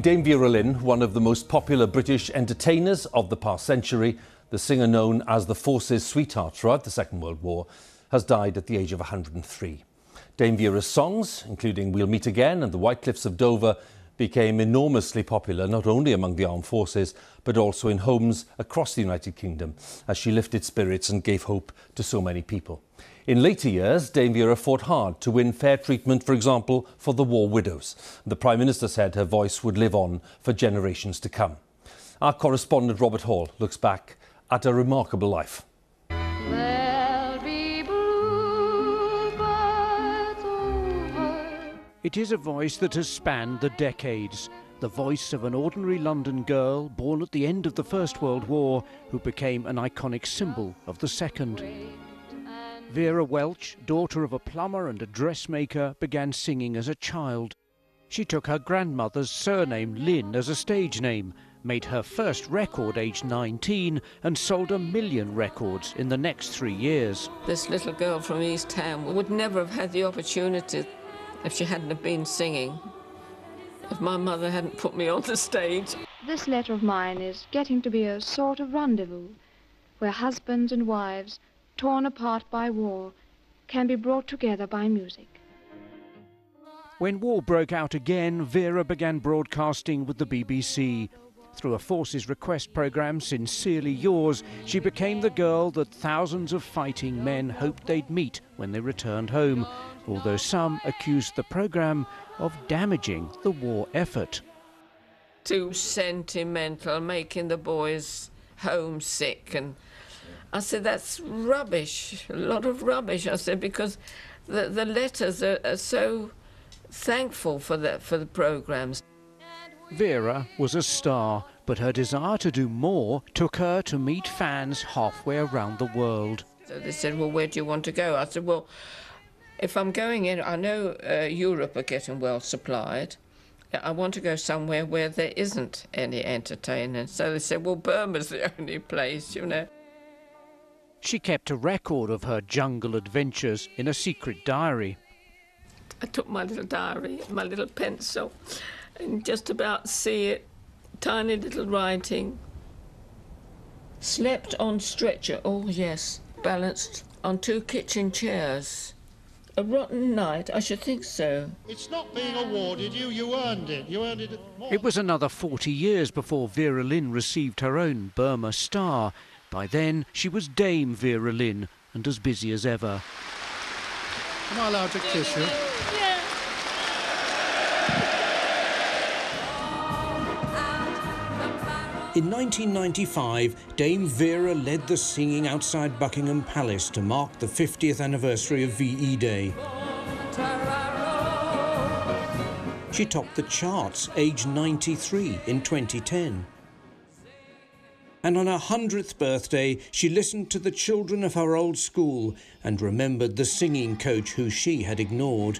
Dame Vera Lynn, one of the most popular British entertainers of the past century, the singer known as the Force's sweetheart throughout the Second World War, has died at the age of 103. Dame Vera's songs, including We'll Meet Again and The White Cliffs of Dover, became enormously popular not only among the armed forces but also in homes across the United Kingdom as she lifted spirits and gave hope to so many people. In later years, Dame Vera fought hard to win fair treatment, for example, for the war widows. The Prime Minister said her voice would live on for generations to come. Our correspondent Robert Hall looks back at a remarkable life. It is a voice that has spanned the decades. The voice of an ordinary London girl born at the end of the First World War who became an iconic symbol of the Second. Vera Welch, daughter of a plumber and a dressmaker, began singing as a child. She took her grandmother's surname Lynn as a stage name, made her first record aged 19 and sold 1 million records in the next 3 years. This little girl from East Town would never have had the opportunity if she hadn't have been singing, if my mother hadn't put me on the stage. This letter of mine is getting to be a sort of rendezvous where husbands and wives, torn apart by war, can be brought together by music. When war broke out again, Vera began broadcasting with the BBC. Through a Forces Request programme, Sincerely Yours, she became the girl that thousands of fighting men hoped they'd meet when they returned home, although some accused the programme of damaging the war effort. Too sentimental, making the boys homesick, and I said, that's rubbish, a lot of rubbish, I said, because the letters are so thankful for the programmes. Vera was a star, but her desire to do more took her to meet fans halfway around the world. So they said, well, where do you want to go? I said, well, if I'm going in, I know Europe are getting well supplied. I want to go somewhere where there isn't any entertainment. So they said, well, Burma's the only place, you know. She kept a record of her jungle adventures in a secret diary. I took my little diary, my little pencil, and just about see it, tiny little writing. Slept on stretcher, oh yes, balanced on 2 kitchen chairs. A rotten night, I should think so. It's not being awarded you, you earned it. You earned it more. It was another 40 years before Vera Lynn received her own Burma star. By then, she was Dame Vera Lynn and as busy as ever. Am I allowed to kiss you? Yeah. In 1995, Dame Vera led the singing outside Buckingham Palace to mark the 50th anniversary of VE Day. She topped the charts, aged 93, in 2010. And on her 100th birthday, she listened to the children of her old school and remembered the singing coach who she had ignored.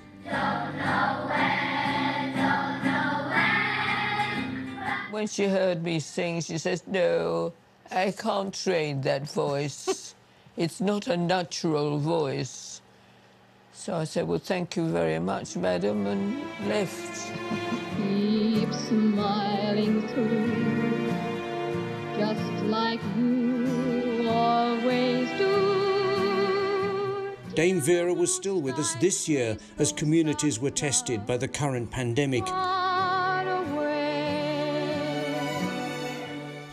When she heard me sing, she says, no, I can't train that voice. It's not a natural voice. So I said, well, thank you very much, madam, and left. Keep smiling through, just like you always do. Dame Vera was still with us this year as communities were tested by the current pandemic.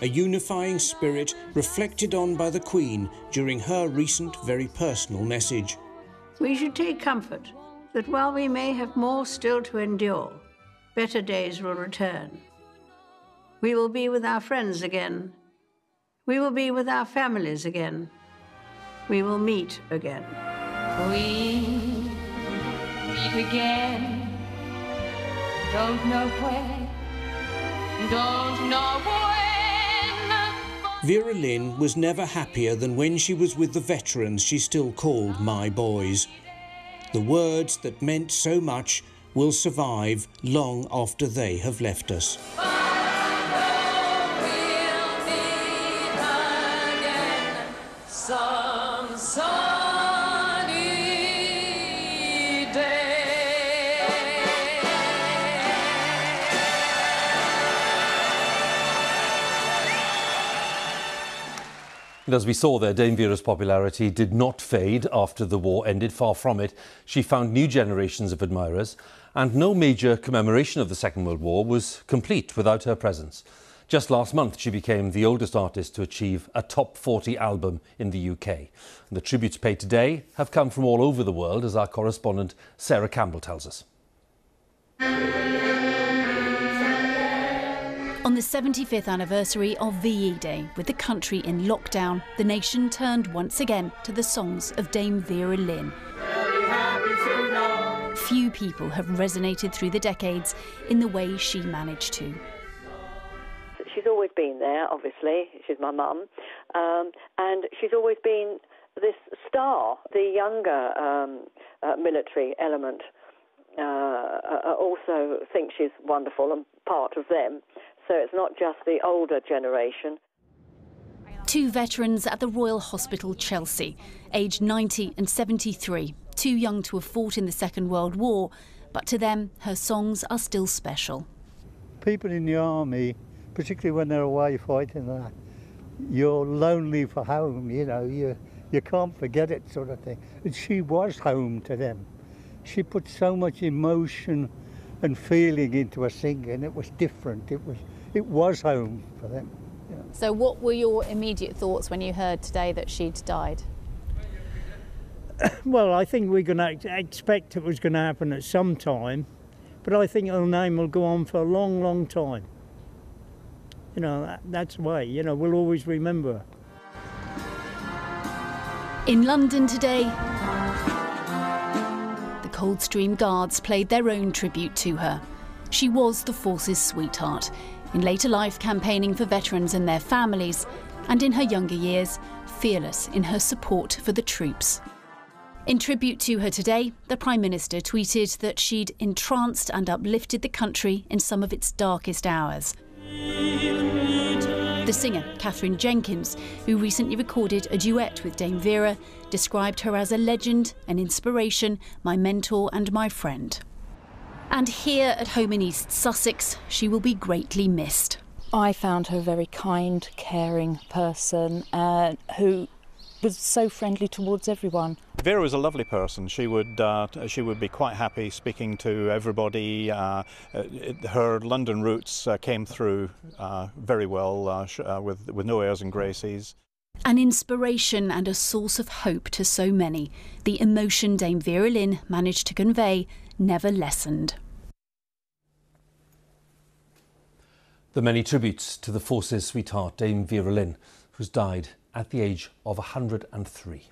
A unifying spirit reflected on by the Queen during her recent, very personal message. We should take comfort that while we may have more still to endure, better days will return. We will be with our friends again. We will be with our families again. We will meet again. We meet again. Don't know where, don't know when. Vera Lynn was never happier than when she was with the veterans she still called my boys. The words that meant so much will survive long after they have left us. Sunny day. And as we saw there, Dame Vera's popularity did not fade after the war ended. Far from it. She found new generations of admirers, and no major commemoration of the Second World War was complete without her presence. Just last month, she became the oldest artist to achieve a top 40 album in the UK. And the tributes paid today have come from all over the world, as our correspondent Sarah Campbell tells us. On the 75th anniversary of VE Day, with the country in lockdown, the nation turned once again to the songs of Dame Vera Lynn. Few people have resonated through the decades in the way she managed to. She's always been there, obviously. She's my mum. And she's always been this star. The younger military element also think she's wonderful and part of them. So it's not just the older generation. Two veterans at the Royal Hospital, Chelsea, aged 90 and 73, too young to have fought in the Second World War, but to them, her songs are still special. People in the army, particularly when they're away fighting, you're lonely for home, you know, you can't forget it, sort of thing. And she was home to them. She put so much emotion and feeling into her singing. It was different. It was home for them. Yeah. So what were your immediate thoughts when you heard today that she'd died? Well, I think we're going to expect it was going to happen at some time, but I think her name will go on for a long, long time. You know, that's the way, you know, we'll always remember her. In London today, the Coldstream Guards played their own tribute to her. She was the force's sweetheart, in later life campaigning for veterans and their families, and in her younger years, fearless in her support for the troops. In tribute to her today, the Prime Minister tweeted that she'd entranced and uplifted the country in some of its darkest hours. The singer, Catherine Jenkins, who recently recorded a duet with Dame Vera, described her as a legend, an inspiration, my mentor and my friend. And here at home in East Sussex, she will be greatly missed. I found her a very kind, caring person who was so friendly towards everyone. Vera was a lovely person. She would be quite happy speaking to everybody. Her London roots came through very well with no airs and graces. An inspiration and a source of hope to so many. The emotion Dame Vera Lynn managed to convey never lessened. The many tributes to the force's sweetheart, Dame Vera Lynn, who's died at the age of 103.